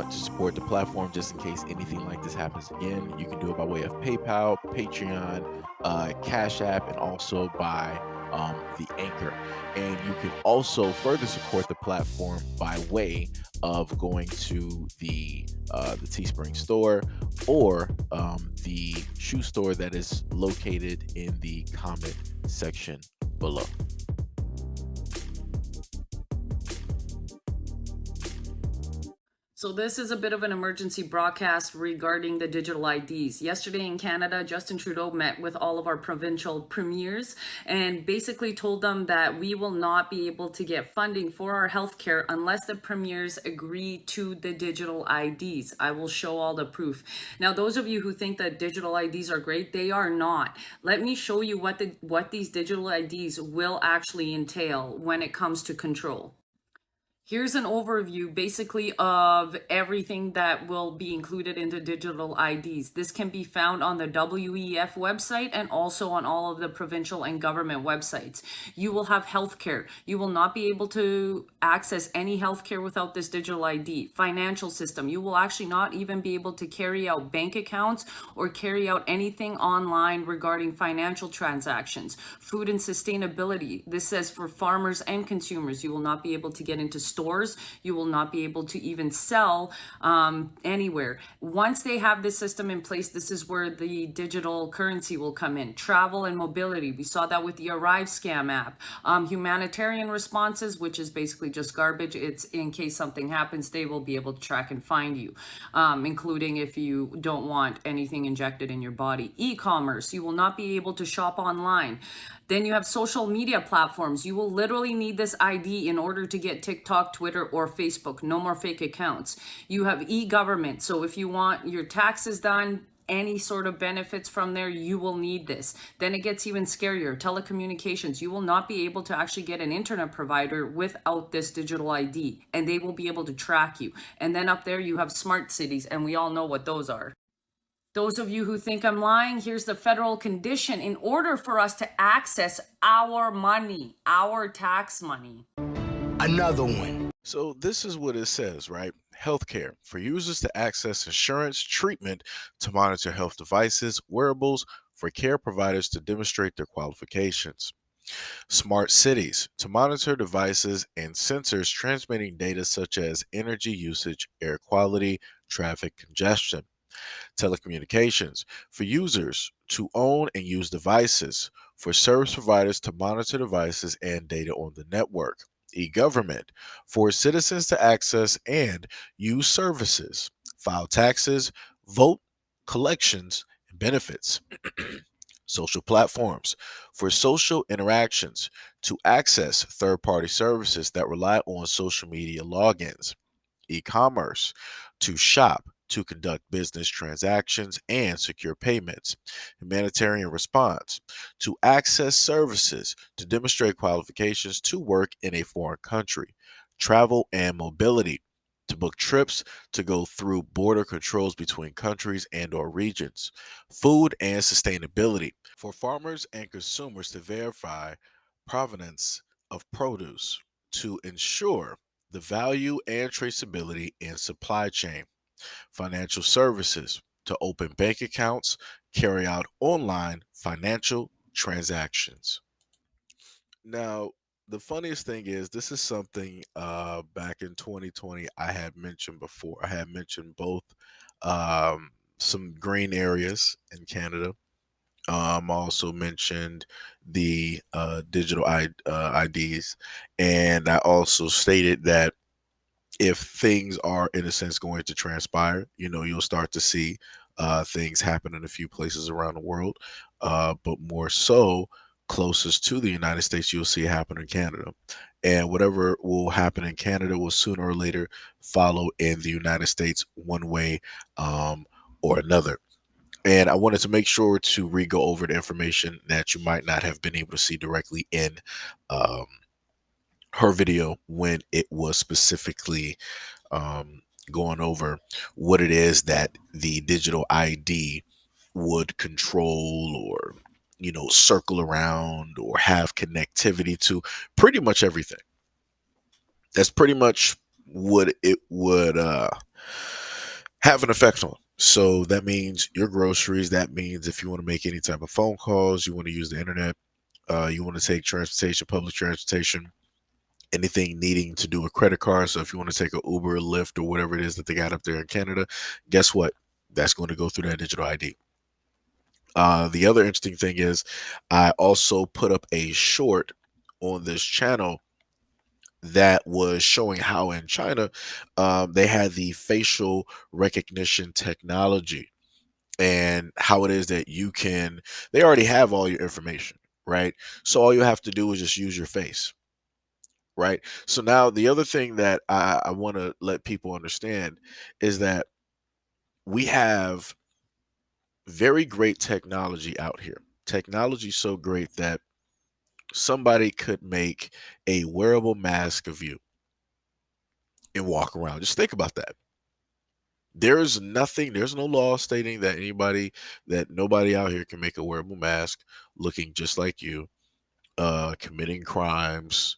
to support the platform just in case anything like this happens again, you can do it by way of PayPal, Patreon, Cash App, and also by the Anchor. And you can also further support the platform by way of going to the Teespring store or the shoe store that is located in the comment section below. So this is a bit of an emergency broadcast regarding the digital IDs. Yesterday in Canada, Justin Trudeau met with all of our provincial premiers and basically told them that we will not be able to get funding for our healthcare unless the premiers agree to the digital IDs. I will show all the proof. Now, those of you who think that digital IDs are great, they are not. Let me show you what these digital IDs will actually entail when it comes to control. Here's an overview basically of everything that will be included in the digital IDs. This can be found on the WEF website and also on all of the provincial and government websites. You will have healthcare. You will not be able to access any healthcare without this digital ID. Financial system. You will actually not even be able to carry out bank accounts or carry out anything online regarding financial transactions. Food and sustainability. This says for farmers and consumers, you will not be able to get into stores. You will not be able to even sell anywhere. Once they have this system in place, this is where the digital currency will come in. Travel and mobility. We saw that with the Arrive scam app. Humanitarian responses, which is basically just garbage. It's in case something happens, they will be able to track and find you, including if you don't want anything injected in your body. E-commerce. You will not be able to shop online. Then you have social media platforms. You will literally need this ID in order to get TikTok, Twitter, or Facebook. No more fake accounts. You have e-government. So if you want your taxes done, any sort of benefits from there, you will need this. Then it gets even scarier. Telecommunications. You will not be able to actually get an internet provider without this digital ID, and they will be able to track you. And then up there you have smart cities, and we all know what those are. Those of you who think I'm lying, here's the federal condition. In order for us to access our money, our tax money. Another one. So this is what it says, right? Healthcare for users to access insurance treatment, to monitor health devices, wearables, for care providers to demonstrate their qualifications. Smart cities to monitor devices and sensors transmitting data such as energy usage, air quality, traffic congestion. Telecommunications for users to own and use devices, for service providers to monitor devices and data on the network. E-government for citizens to access and use services, file taxes, vote, collections, and benefits. Social platforms for social interactions, to access third party services that rely on social media logins. E-commerce to shop, to conduct business transactions and secure payments. Humanitarian response to access services, to demonstrate qualifications to work in a foreign country. Travel and mobility to book trips, to go through border controls between countries and or regions. Food and sustainability for farmers and consumers to verify provenance of produce, to ensure the value and traceability in supply chain. Financial services to open bank accounts, carry out online financial transactions. Now, the funniest thing is this is something back in 2020 I had mentioned before. I had mentioned both some green areas in Canada. I also mentioned the digital IDs, and I also stated that if things are in a sense going to transpire, you'll start to see things happen in a few places around the world, but more so closest to the United States, you'll see it happen in Canada. And whatever will happen in Canada will sooner or later follow in the United States one way or another. And I wanted to make sure to re-go over the information that you might not have been able to see directly in um, her video when it was specifically um, going over what it is that the digital ID would control or, circle around or have connectivity to pretty much everything. That's pretty much what it would have an effect on. So that means your groceries. That means if you want to make any type of phone calls, you want to use the internet, you want to take transportation, public transportation, anything needing to do with credit cards. So if you want to take a Uber, Lyft, or whatever it is that they got up there in Canada, guess what? That's going to go through that digital ID. The other interesting thing is, I also put up a short on this channel that was showing how in China they had the facial recognition technology and how it is that you can, they already have all your information, right? So all you have to do is just use your face, right? So now the other thing that I want to let people understand is that we have very great technology out here. Technology so great that somebody could make a wearable mask of you and walk around. Just think about that. There's nothing, there's no law stating that anybody, that nobody out here can make a wearable mask looking just like you, committing crimes,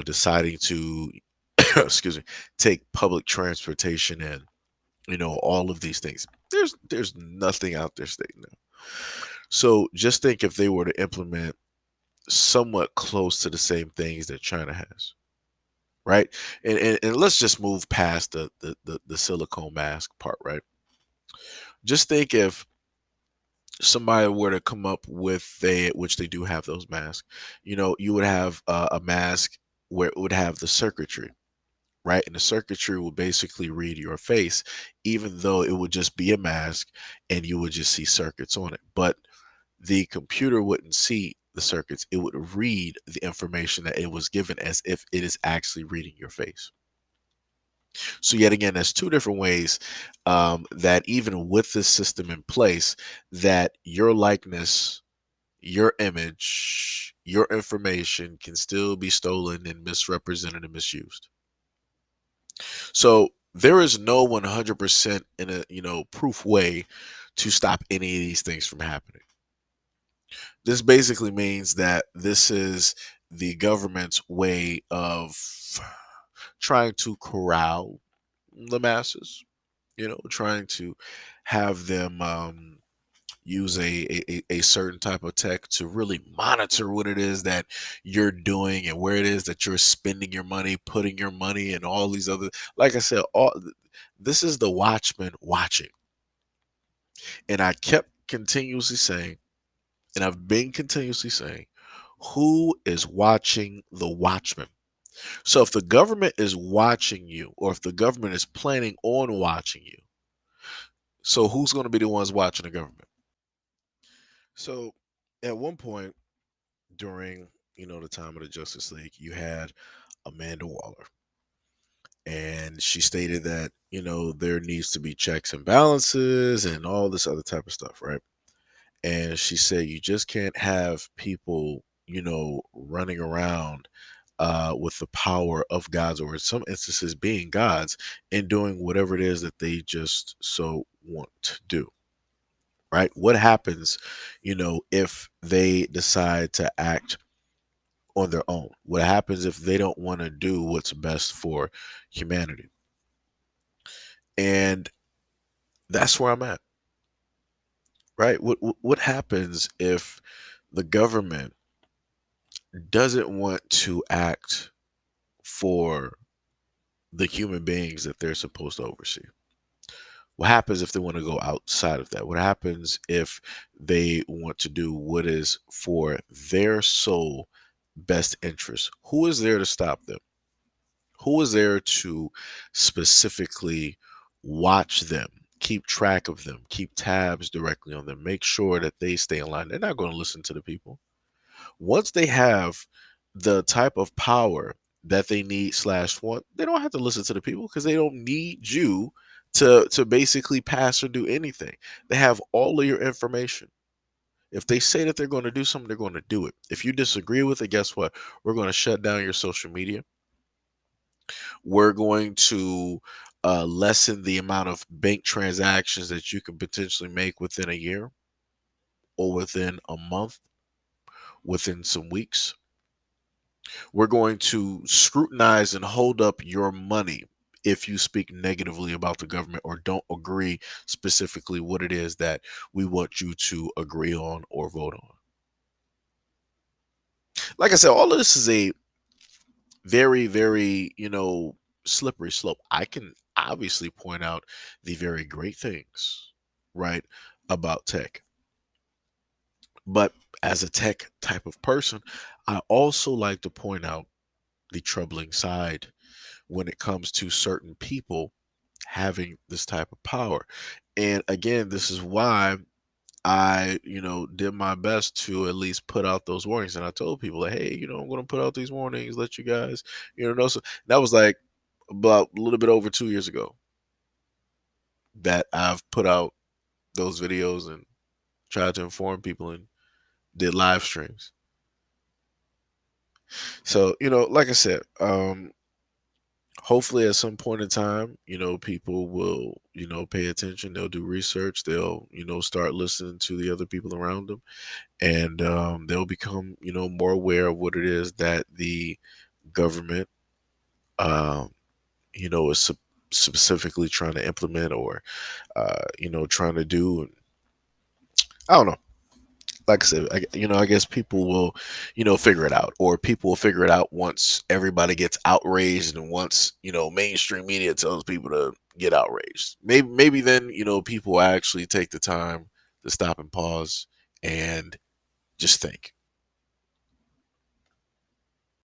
deciding to, excuse me, take public transportation and, all of these things. There's nothing out there stating that. So just think if they were to implement somewhat close to the same things that China has, right? And let's just move past the silicone mask part, right? Just think if somebody were to come up with a, which they do have those masks, you would have a mask where it would have the circuitry, right? And the circuitry would basically read your face, even though it would just be a mask and you would just see circuits on it. But the computer wouldn't see the circuits, it would read the information that it was given as if it is actually reading your face. So yet again, that's two different ways that even with this system in place, that your likeness, your image, your information can still be stolen and misrepresented and misused. So there is no 100% in a proof way to stop any of these things from happening. This basically means that this is the government's way of trying to corral the masses, trying to have them use a certain type of tech to really monitor what it is that you're doing and where it is that you're spending your money, putting your money, and all these other, like I said, this is the watchman watching. And I kept continuously saying, and I've been continuously saying, who is watching the watchman? So if the government is watching you, or if the government is planning on watching you, so who's going to be the ones watching the government? So at one point during, the time of the Justice League, you had Amanda Waller, and she stated that, there needs to be checks and balances and all this other type of stuff, right? And she said you just can't have people, running around with the power of gods, or in some instances being gods, and doing whatever it is that they just so want to do. Right? What happens, if they decide to act on their own? What happens if they don't want to do what's best for humanity? And that's where I'm at, right? What happens if the government doesn't want to act for the human beings that they're supposed to oversee? What happens if they want to go outside of that? What happens if they want to do what is for their sole best interest? Who is there to stop them? Who is there to specifically watch them, keep track of them, keep tabs directly on them, make sure that they stay in line? They're not going to listen to the people. Once they have the type of power that they need slash want, they don't have to listen to the people because they don't need you to basically pass or do anything. They have all of your information. If they say that they're going to do something, they're going to do it. If you disagree with it, guess what? We're going to shut down your social media. We're going to lessen the amount of bank transactions that you can potentially make within a year, or within a month, within some weeks. We're going to scrutinize and hold up your money if you speak negatively about the government or don't agree specifically what it is that we want you to agree on or vote on. Like I said, all of this is a very, very, slippery slope. I can obviously point out the very great things, right, about tech. But as a tech type of person, I also like to point out the troubling side when it comes to certain people having this type of power. And again, this is why I, did my best to at least put out those warnings. And I told people, like, hey, I'm going to put out these warnings, let you guys, know. So that was like about a little bit over 2 years ago that I've put out those videos and tried to inform people and did live streams. So, like I said, hopefully at some point in time, people will, pay attention. They'll do research. They'll, start listening to the other people around them, and they'll become, more aware of what it is that the government, um, is specifically trying to implement or, trying to do. And I don't know. Like I said, I guess people will, figure it out, or people will figure it out once everybody gets outraged, and once mainstream media tells people to get outraged. Maybe then people will actually take the time to stop and pause and just think.